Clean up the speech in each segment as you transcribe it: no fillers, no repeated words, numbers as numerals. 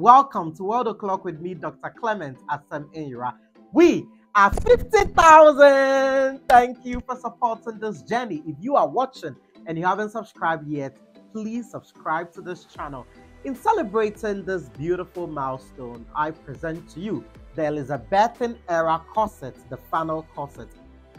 Welcome to World O'Clock with me, Dr. Clement Asem Enyira. We are 50,000. Thank you for supporting this journey. If you are watching and you haven't subscribed yet, please subscribe to this channel. In celebrating this beautiful milestone, I present to you the Elizabethan era corset, the funnel corset.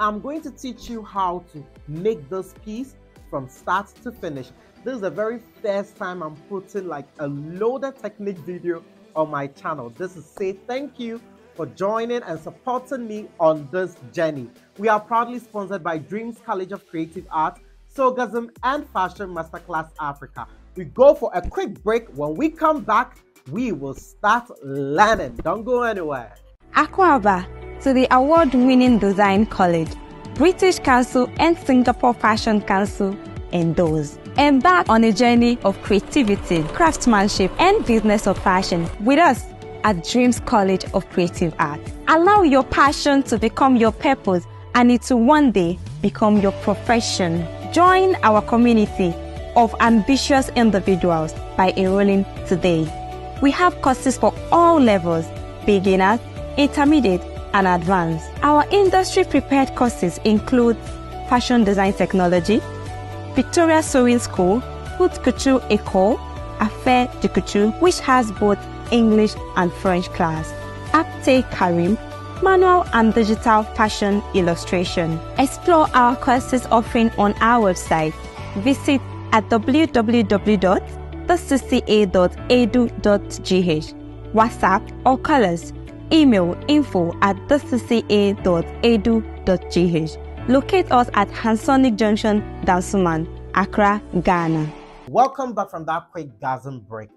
I'm going to teach you how to make this piece from start to finish. This is the very first time I'm putting like a loaded technique video on my channel. This is say thank you for joining and supporting me on this journey. We are proudly sponsored by Dreams College of Creative Art, Sogasm, and Fashion Masterclass Africa. We go for a quick break. When we come back, we will start learning. Don't go anywhere. Aquaba, to the award-winning Design College, British Council and Singapore Fashion Council endorse. Embark on a journey of creativity, craftsmanship, and business of fashion with us at Dreams College of Creative Art. Allow your passion to become your purpose and it will one day become your profession. Join our community of ambitious individuals by enrolling today. We have courses for all levels, beginners, intermediate, and advanced. Our industry-prepared courses include Fashion Design Technology, Victoria Sewing School, Haute Couture École, Affaires de Couture, which has both English and French class, Apte Karim, manual and digital fashion illustration. Explore our courses offering on our website. Visit at www.thecca.edu.gh, WhatsApp or call us. Email info@thecca.edu.gh. Locate us at Hansonic Junction, Dansuman, Accra, Ghana. Welcome back from that quick gasm break.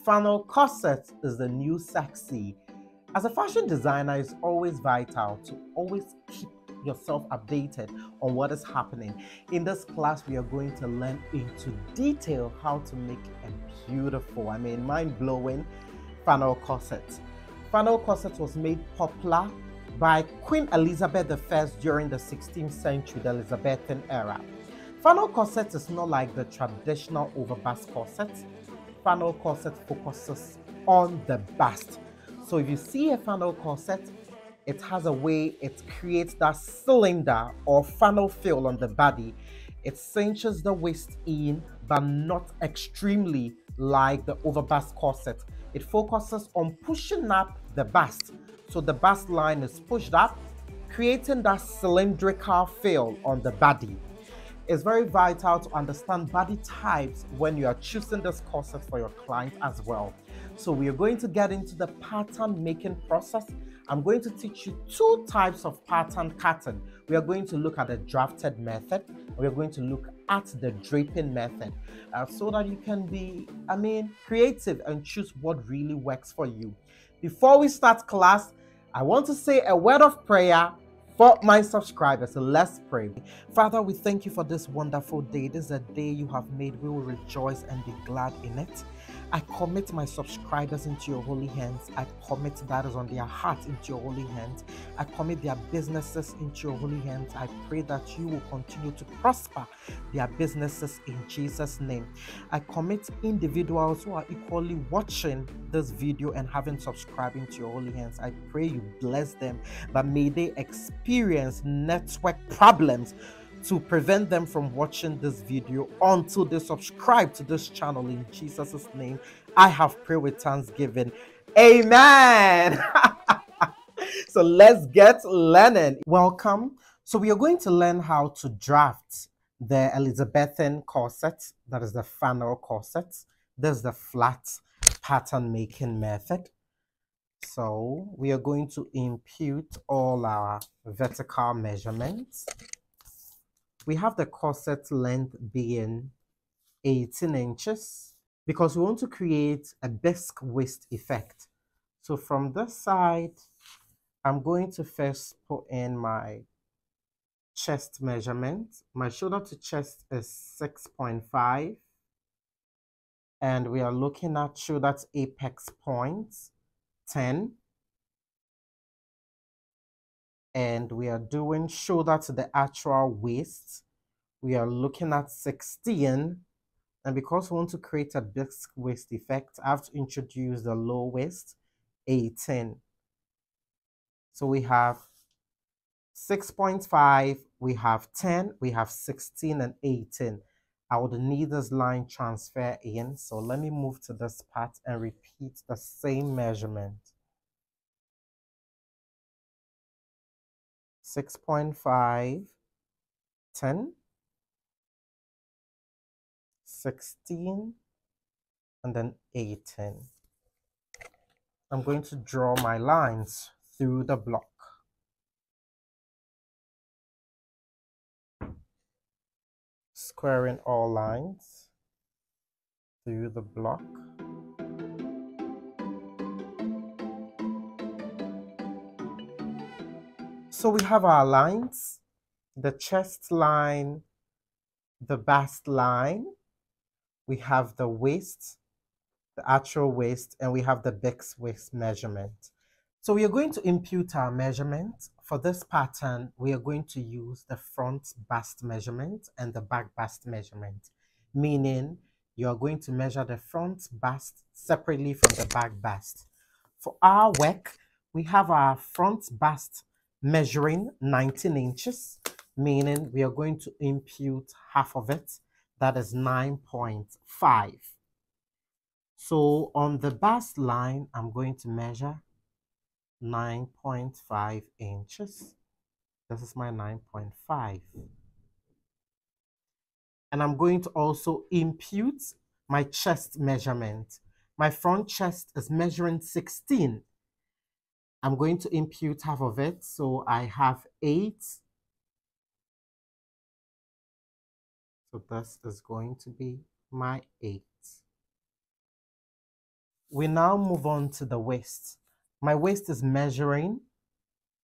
Funnel corset is the new sexy. As a fashion designer, it's always vital to always keep yourself updated on what is happening. In this class, we are going to learn into detail how to make a beautiful, mind-blowing funnel corset. Funnel corset was made popular by Queen Elizabeth I during the 16th century, the Elizabethan era. Funnel corset is not like the traditional overbust corset. Funnel corset focuses on the bust. So if you see a funnel corset, it has a way it creates that cylinder or funnel feel on the body. It cinches the waist in, but not extremely like the overbust corset. It focuses on pushing up the bust. So the bust line is pushed up, creating that cylindrical feel on the body. It's very vital to understand body types when you are choosing this corset for your client as well. So we are going to get into the pattern making process. I'm going to teach you two types of pattern cutting. We are going to look at the drafted method. We are going to look at the draping method so that you can be, creative and choose what really works for you. Before we start class, I want to say a word of prayer for my subscribers. So let's pray. Father, we thank you for this wonderful day. This is a day you have made. We will rejoice and be glad in it. I commit my subscribers into your holy hands. I commit that is on their heart into your holy hands. I commit their businesses into your holy hands. I pray that you will continue to prosper their businesses in Jesus' name. I commit individuals who are equally watching this video and haven't subscribed into your holy hands. I pray you bless them, but may they experience network problems to prevent them from watching this video until they subscribe to this channel. In Jesus' name, I have prayed with thanksgiving. Amen. So let's get learning. Welcome. So we are going to learn how to draft the Elizabethan corset, that is the funnel corset. This is the flat pattern making method. So we are going to impute all our vertical measurements. We have the corset length being 18 inches because we want to create a bisque waist effect. So from this side, I'm going to first put in my chest measurement. My shoulder to chest is 6.5. And we are looking at shoulder to apex points, 10. And we are doing shoulder to the actual waist. We are looking at 16. And because we want to create a bisque waist effect, I have to introduce the low waist, 18. So we have 6.5, we have 10, we have 16 and 18. I would need this line transfer in. So let me move to this part and repeat the same measurement. 6.5, 10, 16, and then 18. I'm going to draw my lines through the block. Squaring all lines through the block. So we have our lines, the chest line, the bust line, we have the waist, the actual waist, and we have the bisque waist measurement. So we are going to impute our measurement. For this pattern, we are going to use the front bust measurement and the back bust measurement, meaning you are going to measure the front bust separately from the back bust. For our work, we have our front bust measuring 19 inches, meaning we are going to impute half of it, that is 9.5. So on the bust line, I'm going to measure 9.5 inches. This is my 9.5. And I'm going to also impute my chest measurement. My front chest is measuring 16. I'm going to impute half of it, so I have 8. So this is going to be my 8. We now move on to the waist. My waist is measuring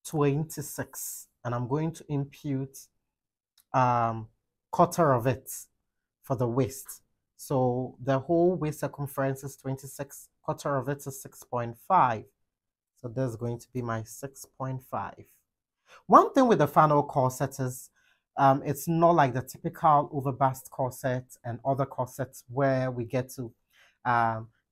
26, and I'm going to impute quarter of it for the waist. So the whole waist circumference is 26, quarter of it is 6.5. So this is going to be my 6.5. One thing with the funnel corset is it's not like the typical overbust corset and other corsets where we get to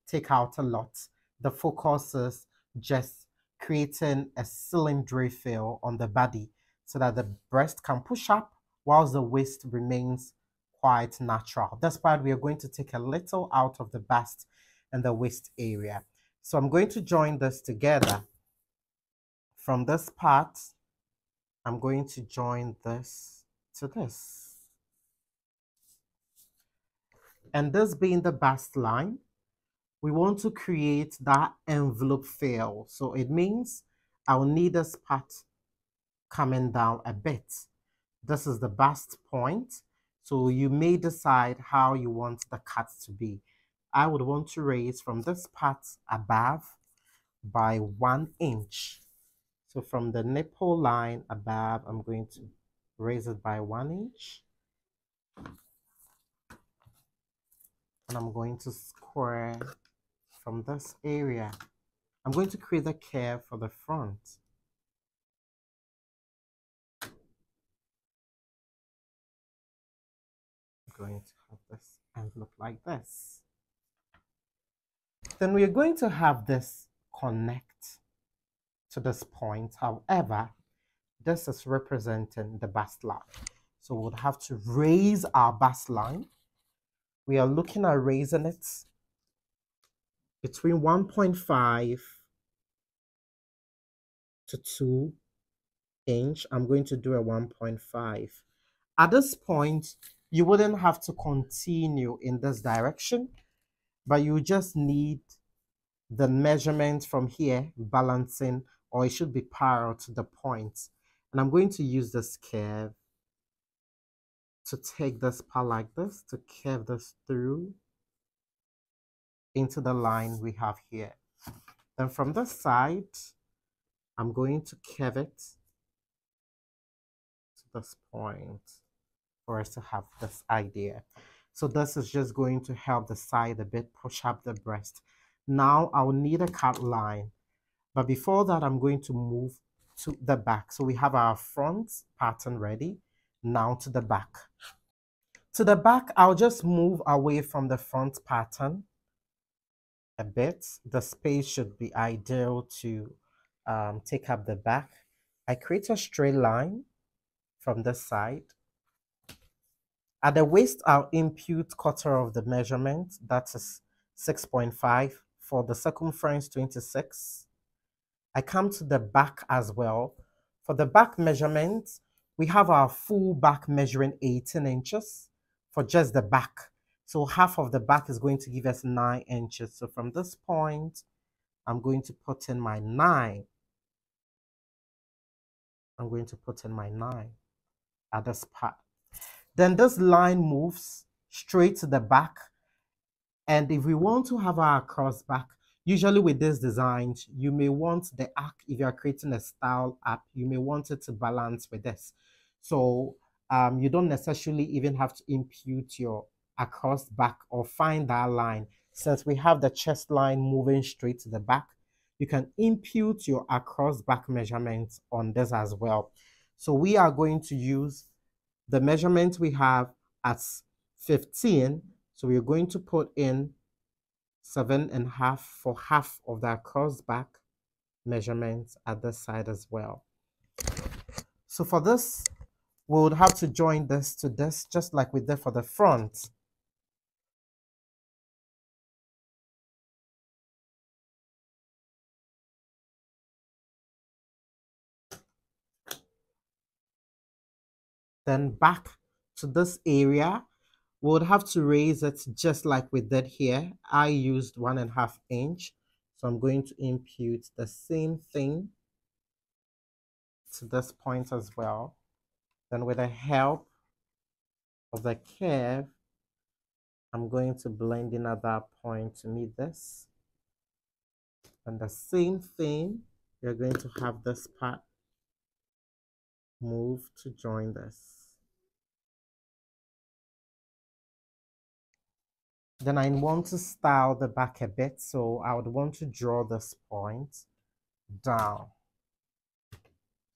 take out a lot. The focus is just creating a cylindrical feel on the body so that the breast can push up whilst the waist remains quite natural. That's why we are going to take a little out of the bust and the waist area. So I'm going to join this together. From this part, I'm going to join this to this. And this being the bust line, we want to create that envelope feel. So it means I'll need this part coming down a bit. This is the bust point. So you may decide how you want the cut to be. I would want to raise from this part above by 1 inch. So from the nipple line above, I'm going to raise it by 1 inch. And I'm going to square from this area. I'm going to create a curve for the front. I'm going to have this envelope like this. Then we are going to have this connect to this point. However, this is representing the bust line. So we'll have to raise our bust line. We are looking at raising it between 1.5 to 2 inch. I'm going to do a 1.5. At this point, you wouldn't have to continue in this direction, but you just need the measurement from here balancing, or it should be parallel to the point. And I'm going to use this curve to take this part like this, to curve this through into the line we have here. Then from this side, I'm going to curve it to this point for us to have this idea. So this is just going to help the side a bit, push up the breast. Now I'll need a cut line, but before that I'm going to move to the back. So we have our front pattern ready, now to the back. To the back, I'll just move away from the front pattern a bit. The space should be ideal to take up the back. I create a straight line from this side. At the waist, I'll impute quarter of the measurement, that is 6.5. For the circumference, 26. I come to the back as well. For the back measurement, we have our full back measuring 18 inches for just the back. So half of the back is going to give us 9 inches. So from this point, I'm going to put in my 9. I'm going to put in my 9 at this part. Then this line moves straight to the back. And if we want to have our cross back, usually with this design, you may want the arc, if you are creating a style app, you may want it to balance with this. So you don't necessarily even have to impute your across back or find that line. Since we have the chest line moving straight to the back, you can impute your across back measurements on this as well. So we are going to use the measurement we have as 15. So we're going to put in 7.5 for half of that cross back measurement at this side as well. So for this, we would have to join this to this, just like we did for the front. Then back to this area, we would have to raise it just like we did here. I used 1.5 inch, so I'm going to impute the same thing to this point as well. Then with the help of the curve, I'm going to blend in at that point to meet this. And the same thing, you're going to have this part move to join this. Then I want to style the back a bit, so I would want to draw this point down.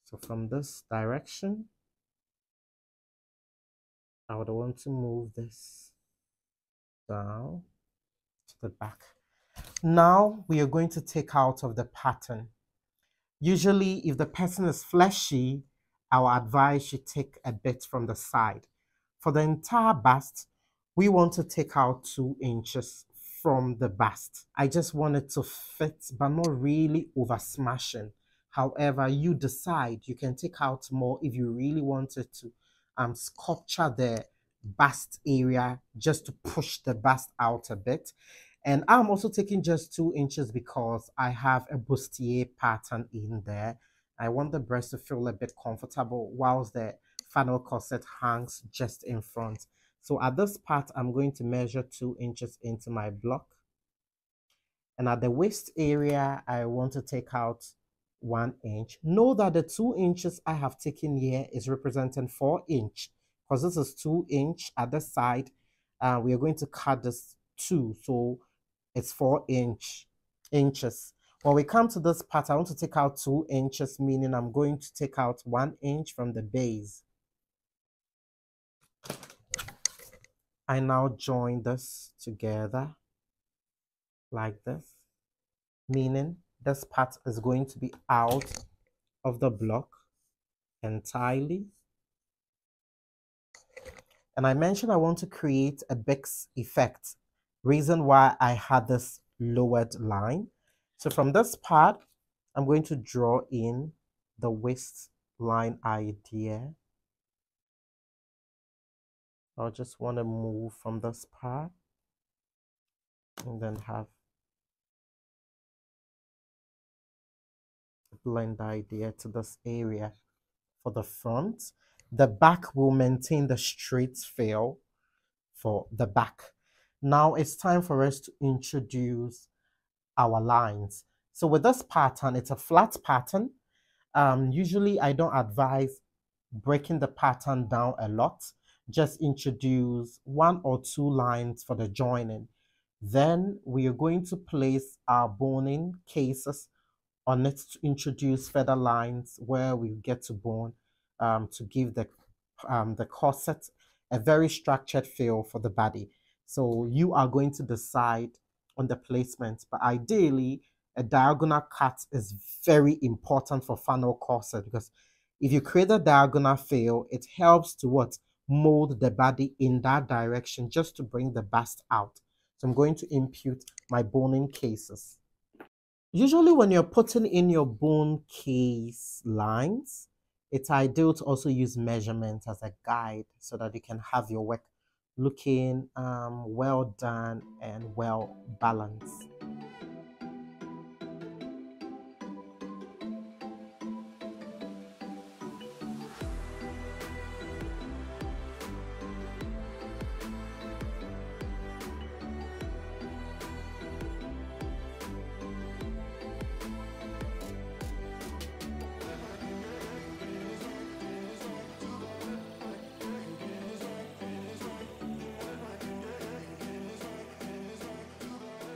So from this direction, I would want to move this down to the back. Now we are going to take out of the pattern. Usually, if the person is fleshy, I will advise you take a bit from the side. For the entire bust, we want to take out 2 inches from the bust. I just want it to fit, but not really over smashing. However, you decide. You can take out more if you really wanted to sculpture the bust area just to push the bust out a bit. And I'm also taking just 2 inches because I have a bustier pattern in there. I want the breast to feel a bit comfortable whilst the funnel corset hangs just in front. So at this part, I'm going to measure 2 inches into my block. And at the waist area, I want to take out 1 inch. Know that the 2 inches I have taken here is representing 4 inch because this is 2 inch at the side. We are going to cut this 2, so it's 4 inches. When we come to this part, I want to take out 2 inches, meaning I'm going to take out 1 inch from the base. I now join this together like this, meaning this part is going to be out of the block entirely. And I mentioned I want to create a Bix effect, reason why I had this lowered line. So from this part, I'm going to draw in the waist line idea. I'll just want to move from this part and then have a blend idea to this area for the front. The back will maintain the straight feel for the back. Now it's time for us to introduce our lines. So with this pattern, it's a flat pattern. Usually I don't advise breaking the pattern down a lot. Just introduce 1 or 2 lines for the joining. Then we are going to place our boning cases on it to introduce further lines where we get to bone to give the corset a very structured feel for the body. So you are going to decide on the placement, but ideally a diagonal cut is very important for funnel corset, because if you create a diagonal feel, it helps to what? Mold the body in that direction just to bring the bust out. So I'm going to impute my boning cases. Usually when you're putting in your bone case lines, it's ideal to also use measurements as a guide so that you can have your work looking well done and well balanced.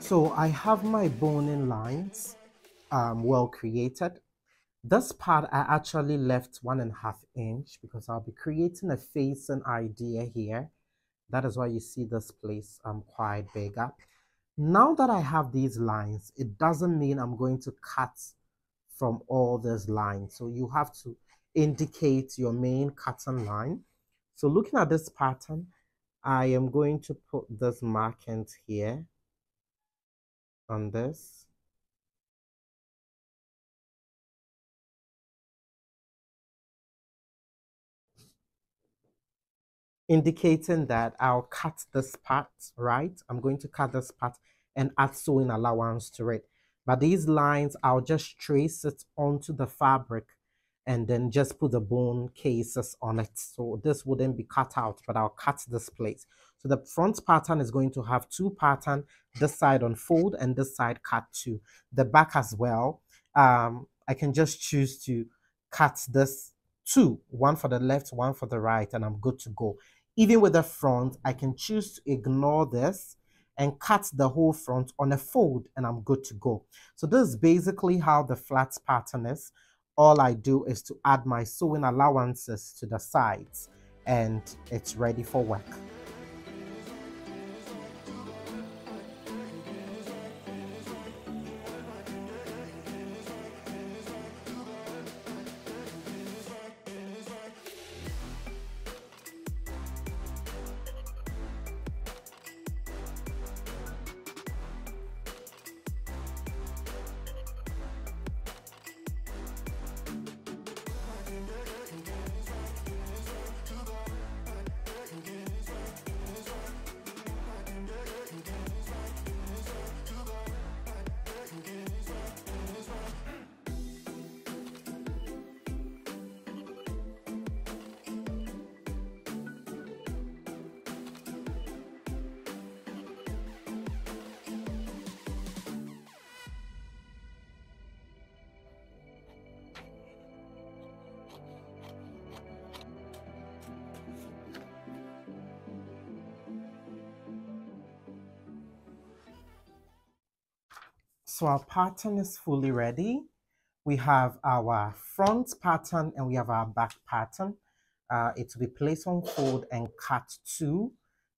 So I have my boning lines well created. This part I actually left 1.5 inch because I'll be creating a facing idea here. That is why you see this place quite bigger. Now that I have these lines, it doesn't mean I'm going to cut from all these lines. So you have to indicate your main cutting line. So looking at this pattern, I am going to put this markings here on this. Indicating that I'll cut this part, right? I'm going to cut this part and add sewing allowance to it. But these lines, I'll just trace it onto the fabric and then just put the bone cases on it. So this wouldn't be cut out, but I'll cut this place. So the front pattern is going to have two patterns, this side unfold and this side cut too. The back as well, I can just choose to cut this two, one for the left, one for the right, and I'm good to go. Even with the front, I can choose to ignore this and cut the whole front on a fold and I'm good to go. So this is basically how the flat pattern is. All I do is to add my sewing allowances to the sides and it's ready for work. So our pattern is fully ready. We have our front pattern and we have our back pattern. It will be placed on fold and cut two.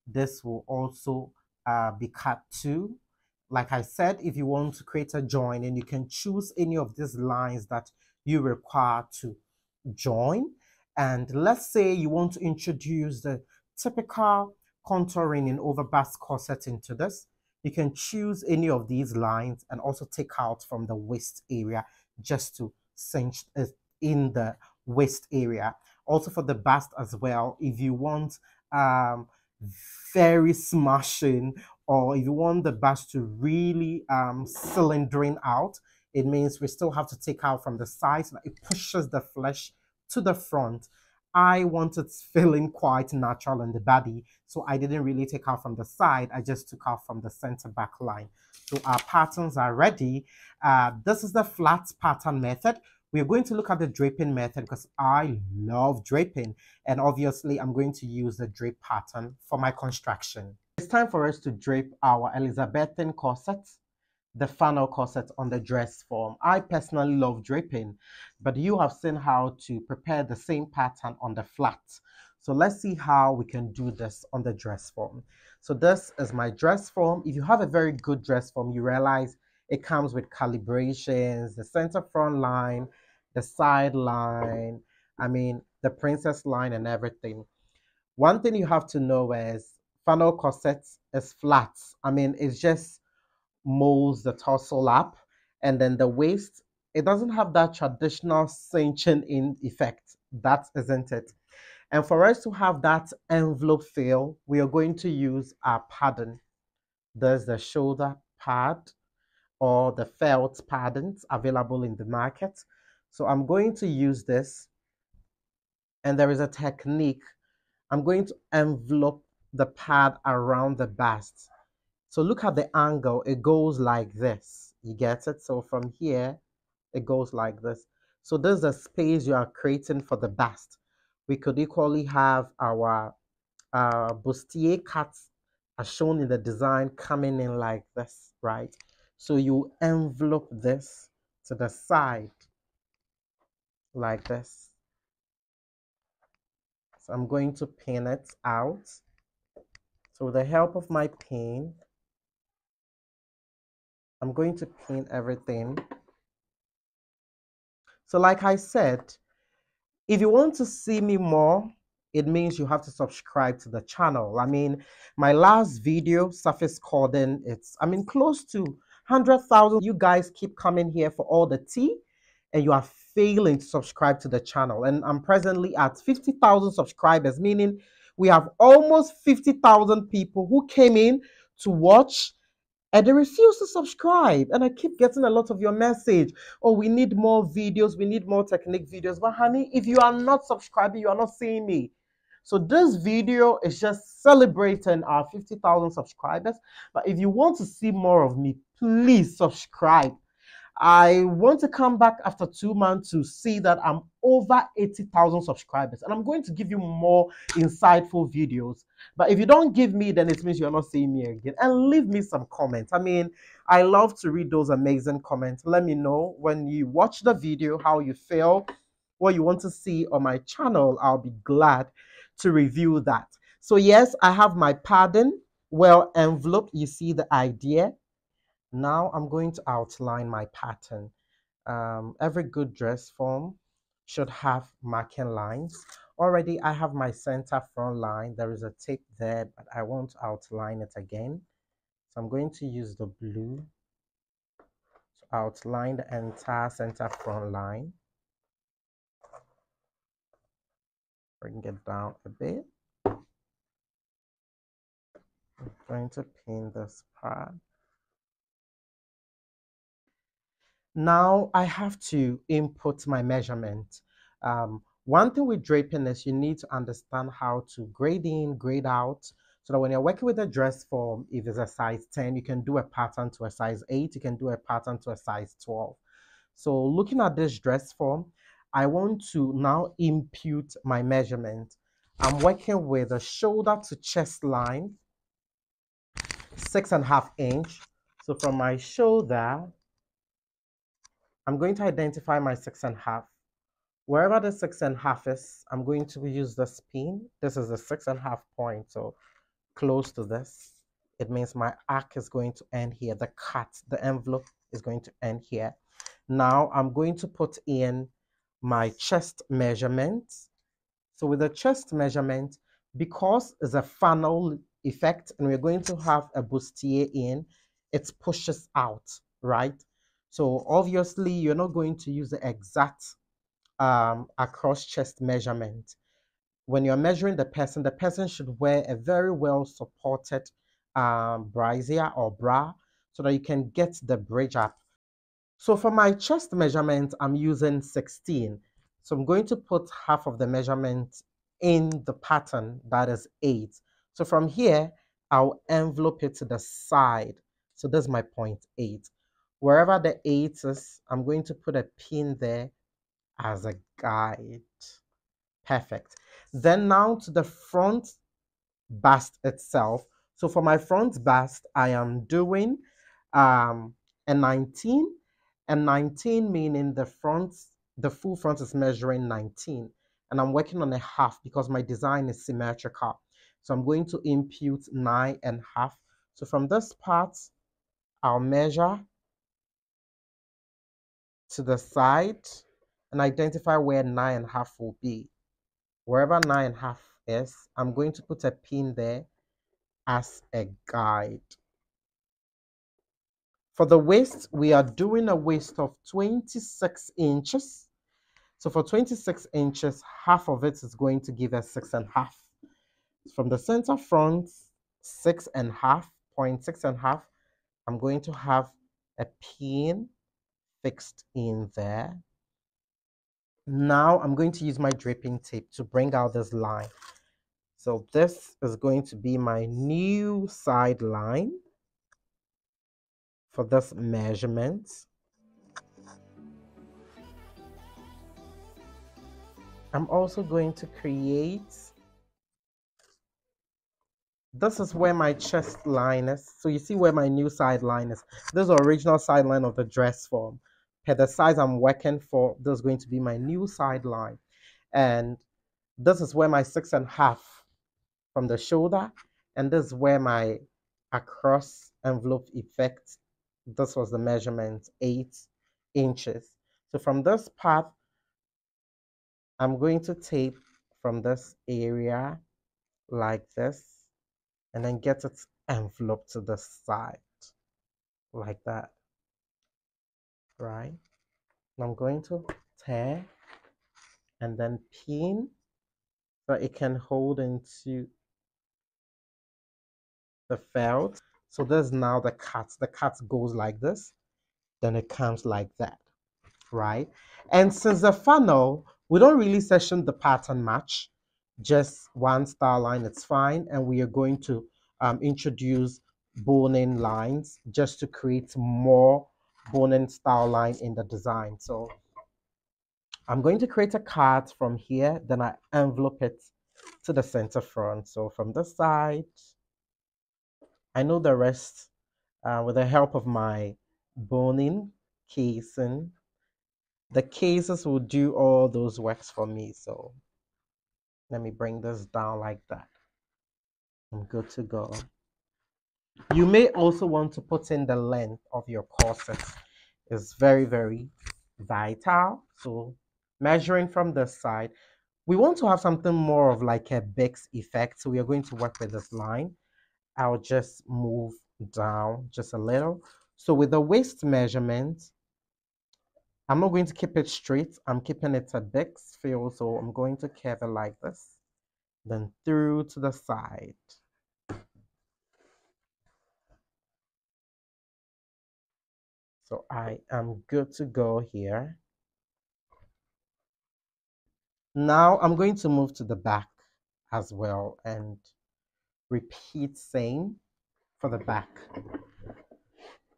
This will also be cut two. Like I said, if you want to create a join, and you can choose any of these lines that you require to join. And let's say you want to introduce the typical contouring in overbust corset into this. You can choose any of these lines and also take out from the waist area just to cinch it in the waist area. Also for the bust as well, if you want very smashing, or if you want the bust to really cylindering out, it means we still have to take out from the side so that it pushes the flesh to the front. I want it feeling quite natural in the body, so I didn't really take out from the side. I just took out from the center back line. So our patterns are ready. This is the flat pattern method. We're going to look at the draping method because I love draping, and obviously I'm going to use the drape pattern for my construction. It's time for us to drape our Elizabethan corset, the funnel corset on the dress form. I personally love draping, but you have seen how to prepare the same pattern on the flat. So let's see how we can do this on the dress form. So this is my dress form. If you have a very good dress form, you realize it comes with calibrations, the center front line, the side line, I mean, the princess line and everything. One thing you have to know is funnel corset is flat. I mean, it just molds the torso up, and then the waist, it doesn't have that traditional cinching in effect. That isn't it. And for us to have that envelope feel, we are going to use our padding. There's the shoulder pad or the felt paddings available in the market. So I'm going to use this, and there is a technique. I'm going to envelope the pad around the bust. So look at the angle. It goes like this. You get it? So from here, it goes like this. So this is the space you are creating for the bust. We could equally have our bustier cuts as shown in the design coming in like this, right? So you envelope this to the side like this. So I'm going to pin it out. So with the help of my pin, I'm going to pin everything. So like I said, if you want to see me more, it means you have to subscribe to the channel. I mean, my last video, surface cording, close to 100,000. You guys keep coming here for all the tea, and you are failing to subscribe to the channel. And I'm presently at 50,000 subscribers, meaning we have almost 50,000 people who came in to watch, and they refuse to subscribe. And I keep getting a lot of your message. Oh, we need more videos. We need more technique videos. But honey, if you are not subscribing, you are not seeing me. So this video is just celebrating our 50,000 subscribers. But if you want to see more of me, please subscribe. I want to come back after 2 months to see that I'm over 80,000 subscribers, and I'm going to give you more insightful videos. But if you don't give me, then it means you're not seeing me again. And leave me some comments. I mean, I love to read those amazing comments. Let me know when you watch the video how you feel, what you want to see on my channel. I'll be glad to review that. So yes, I have my padding well enveloped. You see the idea. Now I'm going to outline my pattern. Every good dress form should have marking lines. Already I have my center front line. There is a tip there, but I want to outline it again. So I'm going to use the blue to outline the entire center front line. Bring it down a bit. I'm going to pin this part. Now I have to input my measurement. One thing with draping is you need to understand how to grade in, grade out, so that when you're working with a dress form, if it's a size 10, you can do a pattern to a size 8, you can do a pattern to a size 12. So looking at this dress form, I want to now impute my measurement. I'm working with a shoulder to chest line, 6.5 inch. So from my shoulder, I'm going to identify my 6.5. Wherever the 6.5 is, I'm going to use the pin. This is the 6.5 point, so close to this. It means my arc is going to end here. The cut, the envelope is going to end here. Now I'm going to put in my chest measurement. So with the chest measurement, because it's a funnel effect and we're going to have a bustier in, it pushes out, right? So obviously you're not going to use the exact across chest measurement. When you're measuring the person should wear a very well supported brassiere or bra so that you can get the bridge up. So for my chest measurement, I'm using 16. So I'm going to put half of the measurement in the pattern, that is 8. So from here, I'll envelope it to the side. So this is my point 8. Wherever the 8 is, I'm going to put a pin there as a guide. Perfect. Then now to the front bust itself. So for my front bust, I am doing a 19, and 19 meaning the full front is measuring 19. and I'm working on a half because my design is symmetrical. So I'm going to impute 9.5. So from this part, I'll measure to the side and identify where 9.5 will be. Wherever 9.5 is, I'm going to put a pin there as a guide. For the waist, we are doing a waist of 26 inches. So for 26 inches, half of it is going to give us 6.5. From the center front, 6.5, point 6.5, I'm going to have a pin fixed in there. Now I'm going to use my draping tape to bring out this line. So this is going to be my new side line for this measurement. I'm also going to create, this is where my chest line is. So you see where my new side line is. This is the original side line of the dress form. Per the size I'm working for, this is going to be my new side line. And this is where my 6.5 from the shoulder, and this is where my across envelope effect, this was the measurement, 8 inches. So from this part, I'm going to tape from this area like this, and then get its envelope to the side like that, right? And I'm going to tear and then pin so it can hold into the felt. So this is now the cut. The cut goes like this, then it comes like that, right? And since the funnel, we don't really session the pattern match, just one star line, it's fine. And we are going to introduce boning lines just to create more boning style line in the design. So I'm going to create a card from here, then I envelope it to the center front. So from this side, I know the rest with the help of my boning casing. The cases will do all those works for me. So let me bring this down like that. I'm good to go. You may also want to put in the length of your corset. It's very, very vital. So measuring from this side, we want to have something more of like a Bex effect. So we are going to work with this line. I'll just move down just a little. So with the waist measurement, I'm not going to keep it straight. I'm keeping it a Bex feel. So I'm going to curve it like this, then through to the side. So I am good to go here. Now I'm going to move to the back as well and repeat same for the back.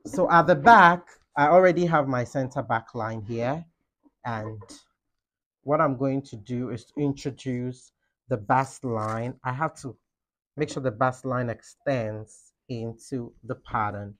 So at the back, I already have my center back line here. And what I'm going to do is to introduce the bust line. I have to make sure the bust line extends into the pattern.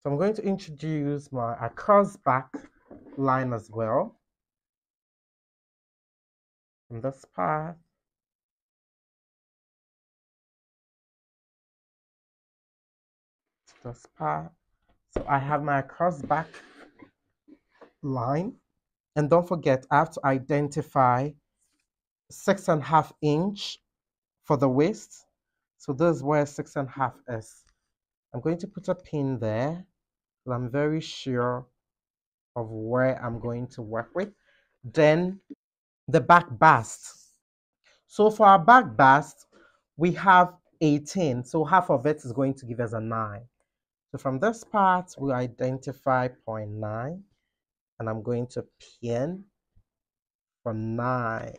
So I'm going to introduce my across back line as well. From this part, to this part. So I have my across back line. And don't forget, I have to identify 6.5 inch for the waist. So this is where 6.5 is. I'm going to put a pin there. I'm very sure of where I'm going to work with. Then the back bust. So for our back bust, we have 18. So half of it is going to give us a 9. So from this part, we identify 0.9. And I'm going to pin for 9.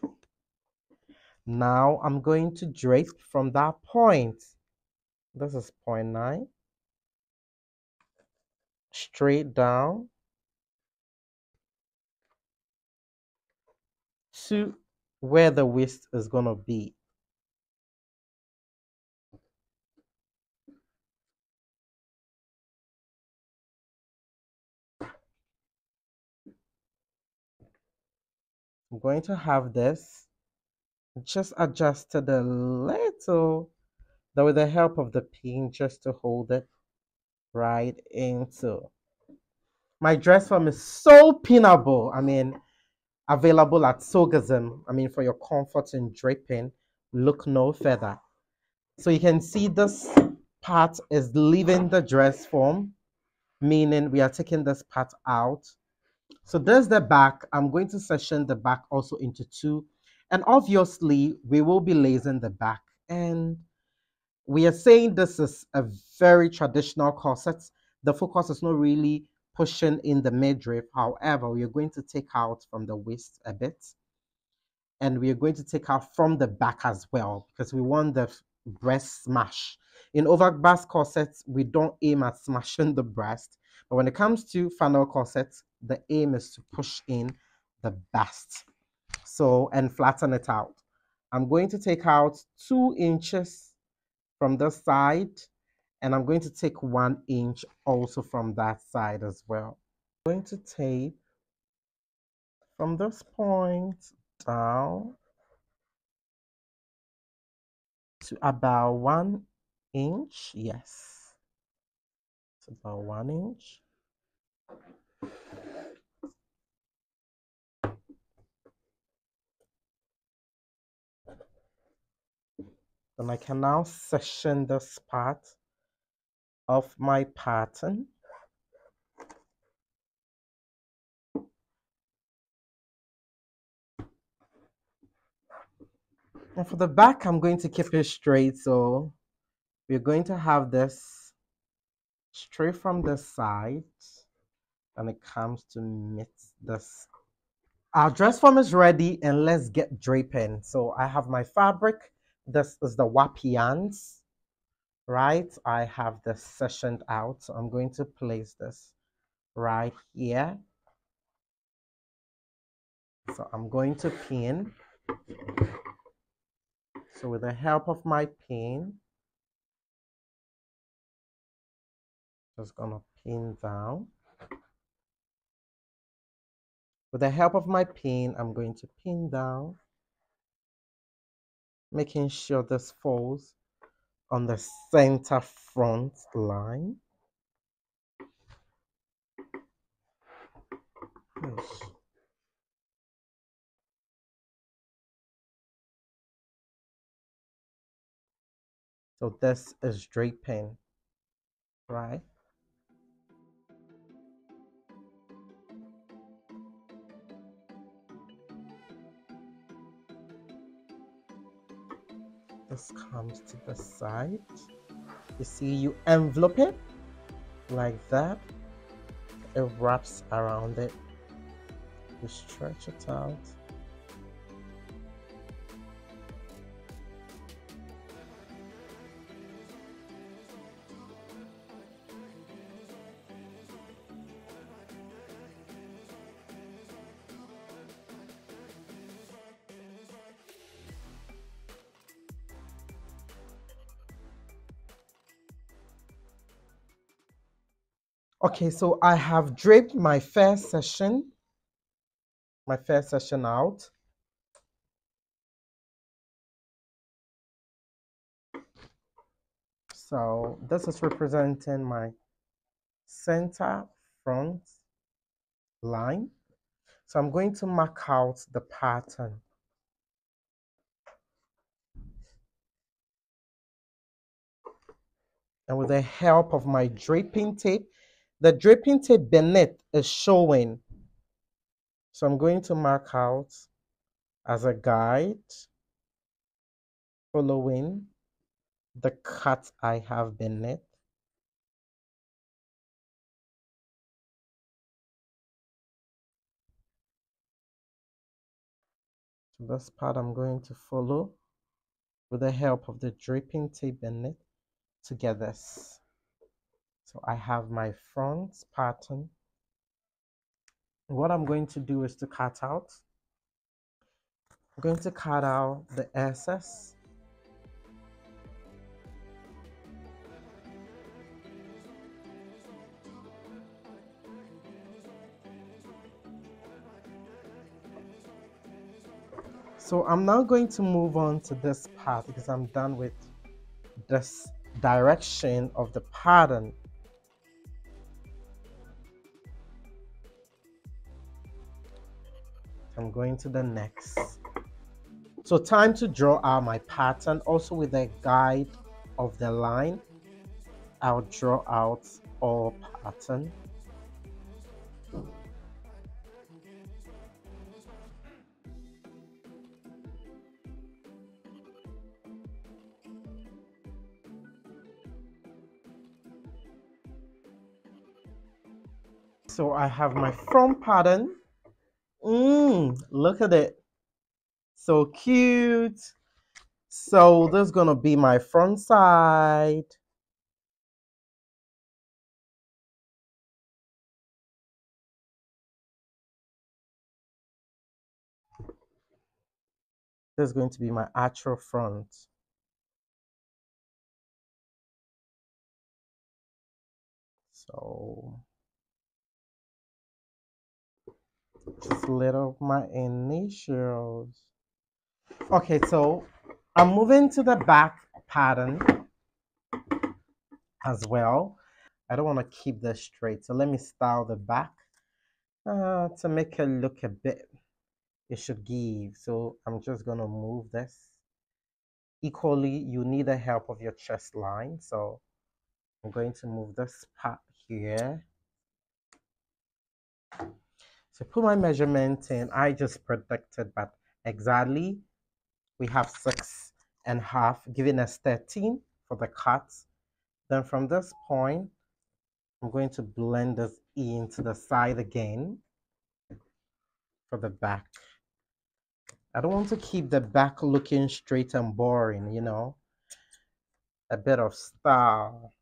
Now I'm going to drape from that point. This is 0.9. Straight down to where the waist is going to be. I'm going to have this just adjusted a little, though with the help of the pin, just to hold it right into. My dress form is so pinnable. I mean, available at Sogazim. I mean, for your comfort in draping, look no further. So you can see this part is leaving the dress form, meaning we are taking this part out. So there's the back. I'm going to section the back also into two. And obviously, we will be lacing the back. And we are saying this is a very traditional corset. The focus is not really pushing in the midriff. However, we are going to take out from the waist a bit. And we are going to take out from the back as well because we want the breast smash. In overbust corsets, we don't aim at smashing the breast. But when it comes to funnel corsets, the aim is to push in the bust. So, and flatten it out. I'm going to take out 2 inches from this side, and I'm going to take 1 inch also from that side as well. I'm going to tape from this point down to about 1 inch. Yes, it's about 1 inch. Then I can now section this part of my pattern. And for the back, I'm going to keep it straight. So we're going to have this straight from the side, and it comes to meet this. Our dress form is ready, and let's get draping. So I have my fabric. This is the Wapians, right? I have this sectioned out. So I'm going to place this right here. So I'm going to pin. So with the help of my pin, just gonna pin down. With the help of my pin, I'm going to pin down, making sure this falls on the center front line. Yes. So this is draping, right? This comes to the side. You see, you envelope it like that. It wraps around it. You stretch it out. Okay, so I have draped my first section out. So this is representing my center front line. So I'm going to mark out the pattern. And with the help of my draping tape, the draping tape beneath is showing. So I'm going to mark out as a guide, following the cut I have beneath. So this part I'm going to follow with the help of the draping tape beneath to get this. So I have my front pattern. What I'm going to do is to cut out I'm going to cut out the excess. So I'm now going to move on to this part because I'm done with this direction of the pattern. I'm going to the next. So time to draw out my pattern. Also with the guide of the line, I'll draw out all pattern. So I have my front pattern. Look at it. So cute. So this is gonna be my front side. This is going to be my actual front. So just little my initials. Okay, so I'm moving to the back pattern as well. I don't want to keep this straight, so let me style the back to make it look a bit, it should give. So I'm just gonna move this. Equally, you need the help of your chest line, so I'm going to move this part here. So put my measurement in. I just predicted, but exactly we have 6.5, giving us 13 for the cut. Then from this point, I'm going to blend this into the side again for the back. I don't want to keep the back looking straight and boring, you know, a bit of style.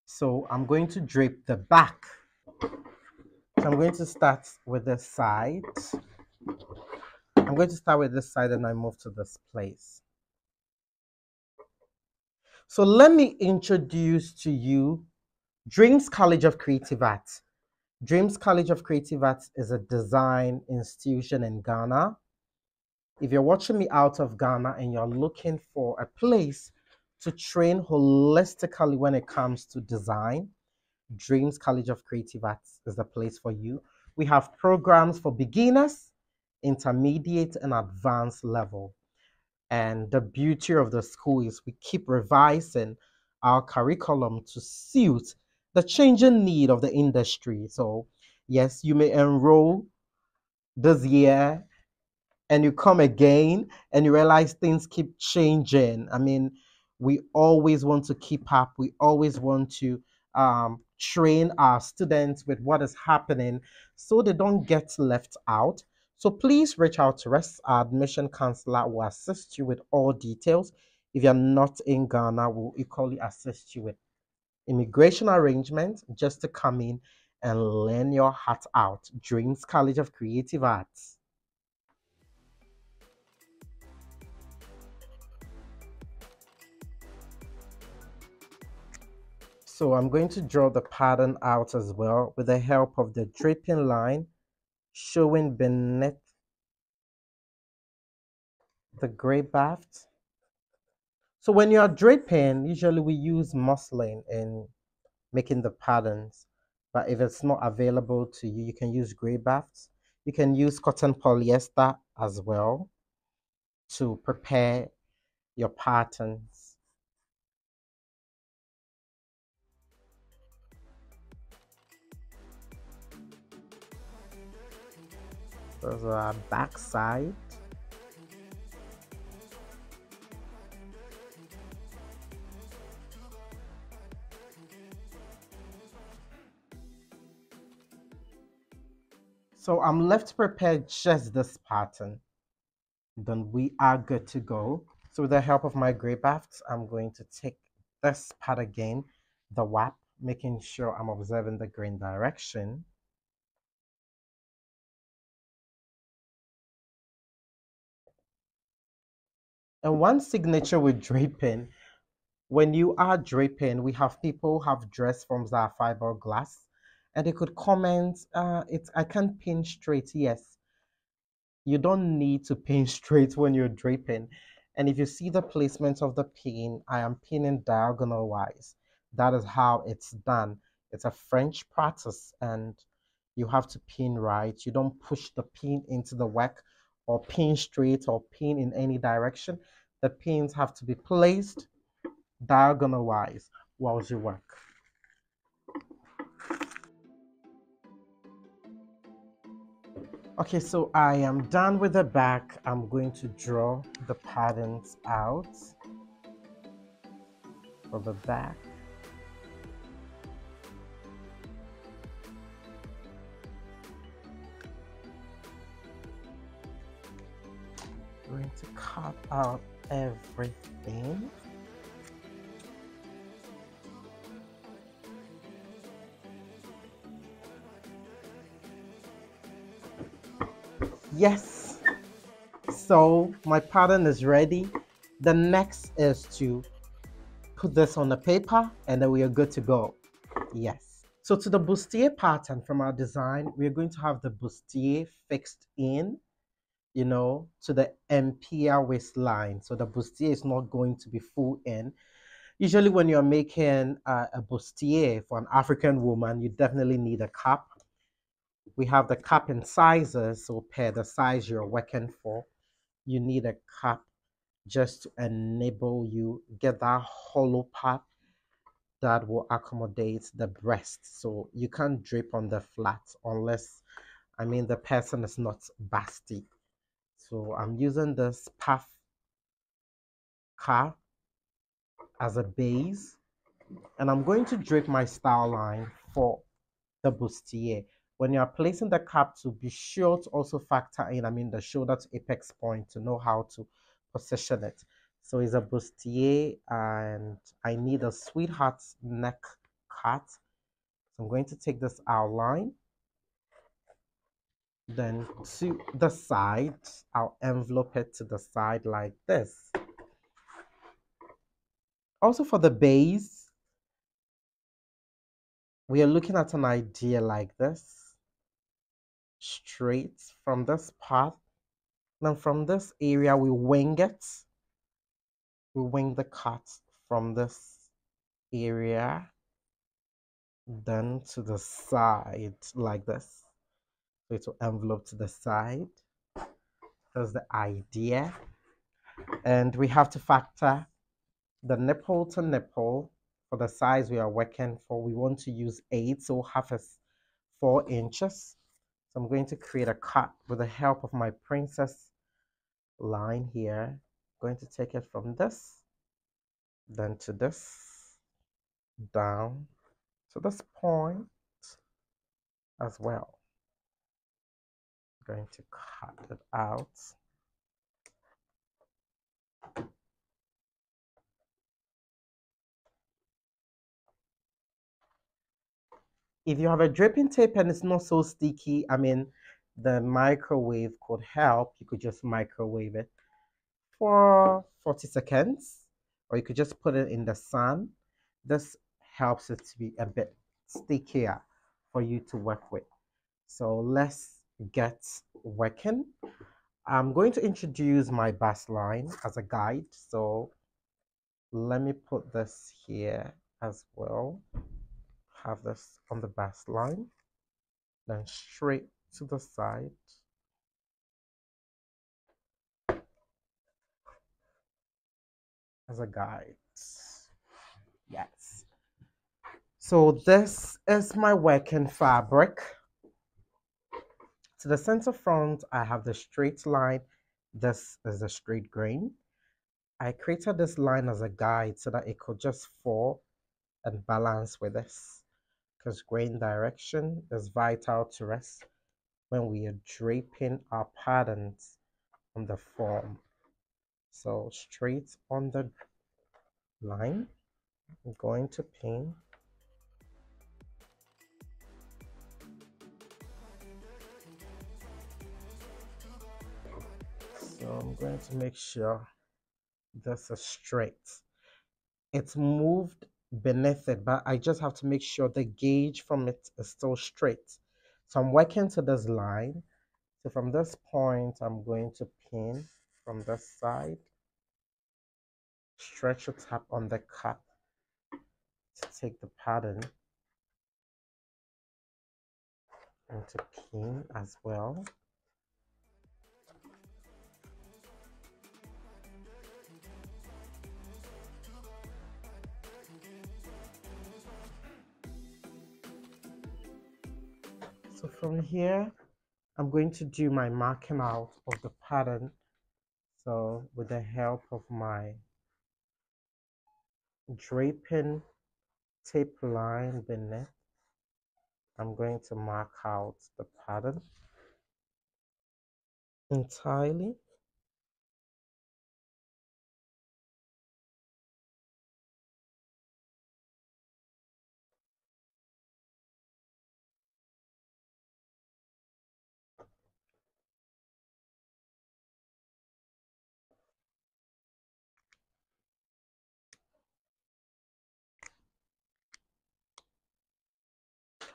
So I'm going to drape the back. So I'm going to start with this side. I'm going to start with this side and I move to this place. So let me introduce to you Dreams College of Creative Arts. Dreams College of Creative Arts is a design institution in Ghana. If you're watching me out of Ghana and you're looking for a place to train holistically when it comes to design, Dreams College of Creative Arts is the place for you. We have programs for beginners, intermediate, and advanced level. And the beauty of the school is we keep revising our curriculum to suit the changing need of the industry. So, yes, you may enroll this year and you come again and you realize things keep changing. I mean, we always want to keep up. We always want to train our students with what is happening so they don't get left out. So please reach out to us. Our admission counselor will assist you with all details. If you're not in Ghana, we'll equally assist you with immigration arrangements just to come in and learn your heart out. Dreams College of Creative Arts. So I'm going to draw the pattern out as well with the help of the draping line showing beneath the gray baft. So when you're draping, usually we use muslin in making the patterns. But if it's not available to you, you can use gray bafts. You can use cotton polyester as well to prepare your patterns. Those are our back side. So I'm left to prepare just this pattern. Then we are good to go. So with the help of my gray bafts, I'm going to take this part again, the WAP, making sure I'm observing the grain direction. And one signature with draping, when you are draping, we have people who have dress forms that are fiberglass, and they could comment, I can't pin straight. Yes, you don't need to pin straight when you're draping. And if you see the placement of the pin, I am pinning diagonal wise. That is how it's done. It's a French practice, and you have to pin right. You don't push the pin into the work or pin straight or pin in any direction. The pins have to be placed diagonal wise whilst you work. Okay, so I am done with the back. I'm going to draw the patterns out for the back. I'm going to cut out everything. Yes, so my pattern is ready. The next is to put this on the paper and then we are good to go. Yes. So to the bustier pattern from our design, we're going to have the bustier fixed in, you know, to the empire waistline. So the bustier is not going to be full in. Usually when you're making a bustier for an African woman, you definitely need a cap. We have the cap in sizes, so per the size you're working for, you need a cap just to enable you get that hollow part that will accommodate the breast. So you can't drape on the flat unless, I mean, the person is not busty. So I'm using this puff cap as a base, and I'm going to drape my style line for the bustier. When you're placing the cap, to be sure to also factor in, I mean, the shoulder to apex point to know how to position it. So it's a bustier, and I need a sweetheart neck cut. So I'm going to take this outline, then to the side, I'll envelope it to the side like this. Also for the base, we are looking at an idea like this, straight from this part. Then from this area, we wing it. We wing the cut from this area, then to the side like this. So it will envelope to the side. That's the idea. And we have to factor the nipple to nipple for the size we are working for. We want to use 8, so half is 4 inches. So I'm going to create a cut with the help of my princess line here. I'm going to take it from this, then to this, down to this point as well. I'm going to cut it out. If you have a dripping tape and it's not so sticky, I mean, the microwave could help. You could just microwave it for 40 seconds, or you could just put it in the sun. This helps it to be a bit stickier for you to work with. So let's get working. I'm going to introduce my bust line as a guide. So let me put this here as well. Have this on the bust line, then straight to the side. As a guide. Yes. So this is my working fabric. To the center front, I have the straight line. This is the straight grain. I created this line as a guide so that it could just fall and balance with this, because grain direction is vital to us when we are draping our patterns on the form. So straight on the line, I'm going to pin So I'm going to make sure this is straight. It's moved beneath it, but I just have to make sure the gauge from it is still straight. So I'm working to this line. So from this point, I'm going to pin from this side, stretch it up on the cap to take the pattern and to pin as well. So from here, I'm going to do my marking out of the pattern. So with the help of my draping tape line beneath, I'm going to mark out the pattern entirely.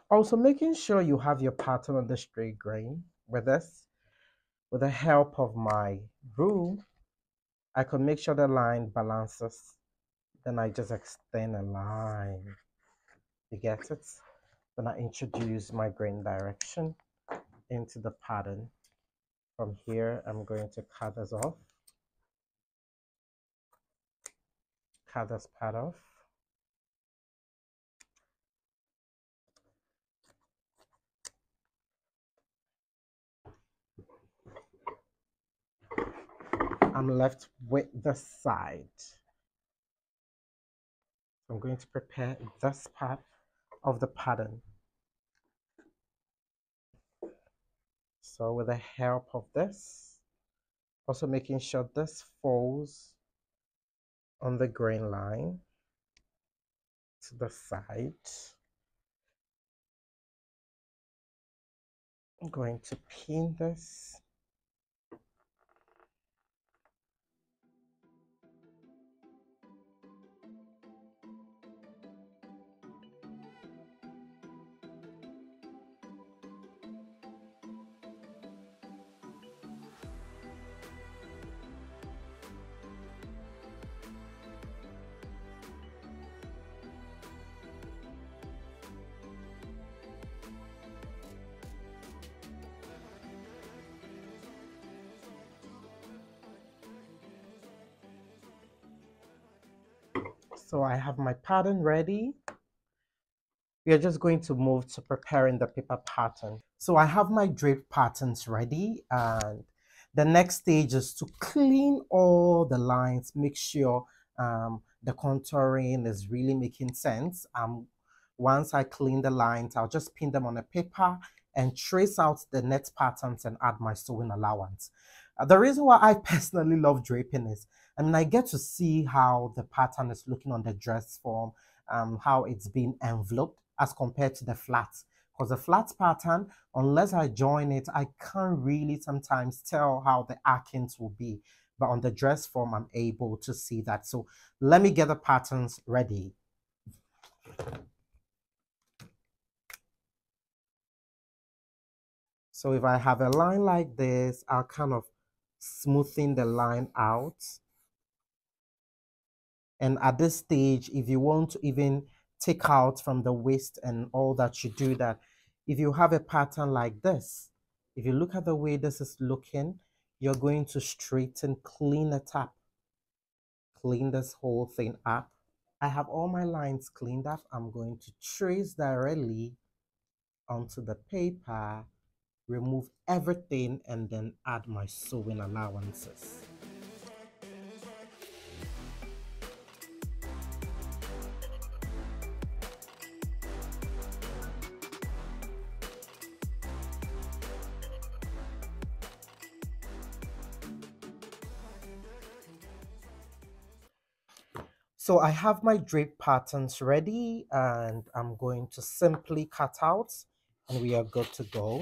Also making sure you have your pattern on the straight grain. With this, with the help of my rule, I can make sure the line balances. Then I just extend a line. You get it? Then I introduce my grain direction into the pattern. From here, I'm going to cut this off. Cut this part off. I'm left with this side. I'm going to prepare this part of the pattern. So with the help of this, also making sure this falls on the grain line to the side. I'm going to pin this. So I have my pattern ready. We are just going to move to preparing the paper pattern. So I have my drape patterns ready, and the next stage is to clean all the lines, make sure the contouring is really making sense. Once I clean the lines, I'll just pin them on a paper and trace out the net patterns and add my sewing allowance. The reason why I personally love draping is, I get to see how the pattern is looking on the dress form, how it's being enveloped as compared to the flat. Because the flat pattern, unless I join it, I can't really sometimes tell how the arcings will be. But on the dress form, I'm able to see that. So let me get the patterns ready. So if I have a line like this, I'll kind of smoothing the line out. And at this stage, if you want to even take out from the waist and all that, you do that. If you have a pattern like this, if you look at the way this is looking, you're going to straighten, clean it up, clean this whole thing up. I have all my lines cleaned up. I'm going to trace directly onto the paper, remove everything, and then add my sewing allowances. So I have my drape patterns ready, and I'm going to simply cut out and we are good to go.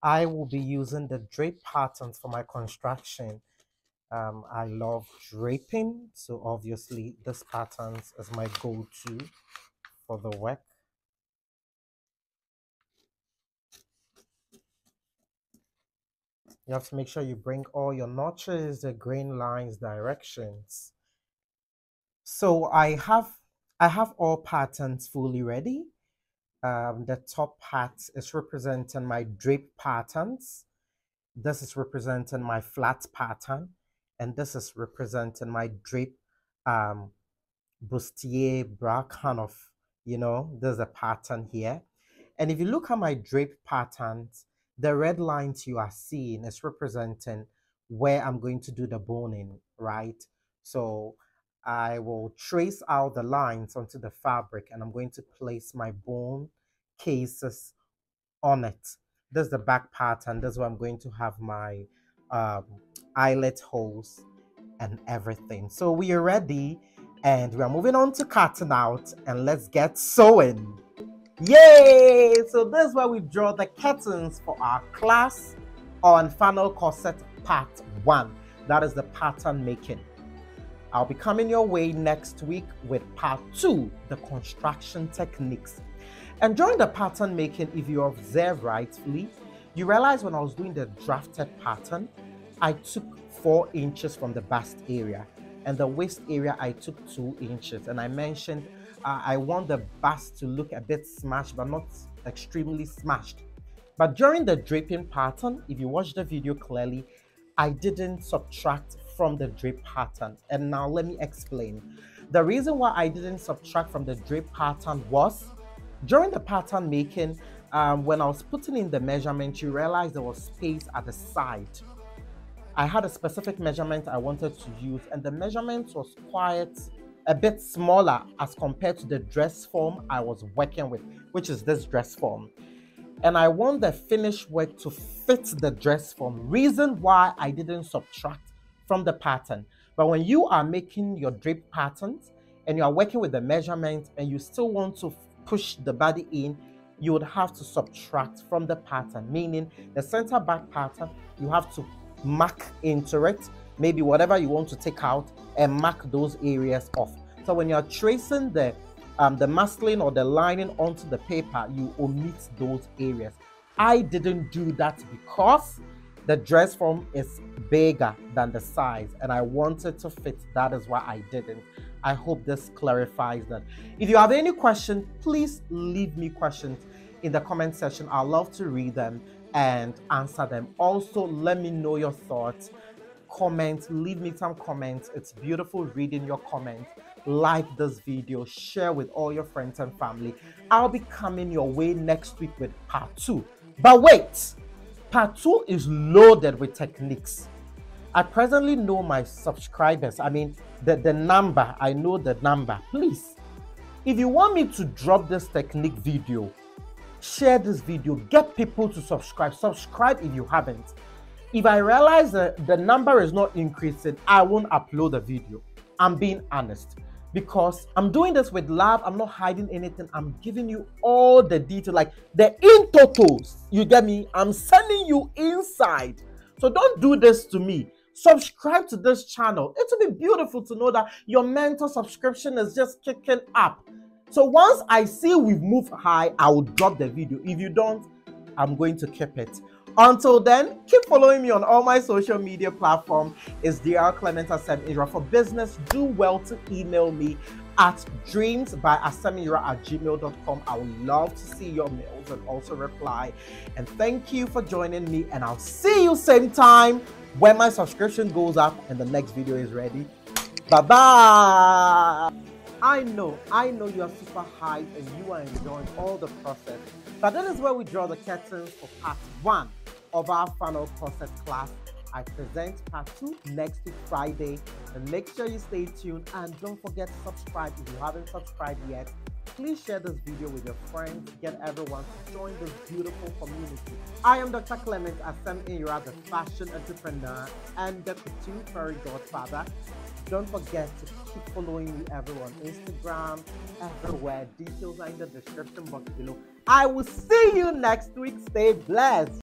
I will be using the drape patterns for my construction. I love draping, so obviously this patterns is my go-to for the work. You have to make sure you bring all your notches, the grain lines, directions. So I have all patterns fully ready. The top part is representing my drape patterns. This is representing my flat pattern, and this is representing my drape bustier bra kind of, there's a pattern here. And if you look at my drape patterns, the red lines you are seeing is representing where I'm going to do the boning, right? So I will trace out the lines onto the fabric and I'm going to place my bone cases on it. This is the back pattern. This is where I'm going to have my eyelet holes and everything. So we are ready and we are moving on to cutting out, and let's get sewing. Yay! So this is where we draw the curtains for our class on funnel corset part 1. That is the pattern making. I'll be coming your way next week with part 2, the construction techniques. And during the pattern making, if you observe rightfully, you realize when I was doing the drafted pattern, I took 4 inches from the bust area, and the waist area I took 2 inches. And I mentioned I want the bust to look a bit smashed, but not extremely smashed. But during the draping pattern, if you watch the video clearly, I didn't subtract from the drape pattern. And now let me explain. The reason why I didn't subtract from the drape pattern was during the pattern making, when I was putting in the measurement, you realize there was space at the side. I had a specific measurement I wanted to use, and the measurement was quite a bit smaller as compared to the dress form I was working with, which is this dress form. And I want the finished work to fit the dress form. Reason why I didn't subtract from the pattern. But when you are making your drape patterns and you are working with the measurement and you still want to push the body in, you would have to subtract from the pattern, meaning the center back pattern, you have to mark into it, maybe whatever you want to take out, and mark those areas off. So when you're tracing the muslin or the lining onto the paper, you omit those areas. I didn't do that because the dress form is bigger than the size and I wanted to fit. That is why I didn't. I hope this clarifies that. If you have any questions, please leave me questions in the comment section. I'd love to read them and answer them. Also, let me know your thoughts. Comment, leave me some comments. It's beautiful reading your comments. Like this video, share with all your friends and family. I'll be coming your way next week with part 2. But wait, part 2 is loaded with techniques. I presently know my subscribers. I mean, the number. I know the number. Please, if you want me to drop this technique video, share this video. Get people to subscribe. Subscribe if you haven't. If I realize that the number is not increasing, I won't upload the video. I'm being honest. Because I'm doing this with love. I'm not hiding anything. I'm giving you all the detail, like the in totals. You get me? I'm sending you inside. So don't do this to me. Subscribe to this channel. It will be beautiful to know that your mentor subscription is just kicking up. So once I see we've moved high, I will drop the video. If you don't, I'm going to keep it. Until then, keep following me on all my social media platforms. It's Dr. Clement Asem-Ira. For business, do well to email me at dreamsbyasemira@gmail.com. I would love to see your mails and also reply. And thank you for joining me. And I'll see you same time when my subscription goes up and the next video is ready. Bye-bye. I know you are super hyped and you are enjoying all the process. But that is where we draw the curtains for part 1 of our funnel corset class. I present part 2 next week Friday. And make sure you stay tuned and don't forget to subscribe if you haven't subscribed yet. Please share this video with your friends. Get everyone to join this beautiful community. I am Dr. Clement Asem-Ira, the fashion entrepreneur and the couture fairy godfather. Don't forget to keep following me everywhere on Instagram, everywhere. Details are in the description box below. I will see you next week. Stay blessed.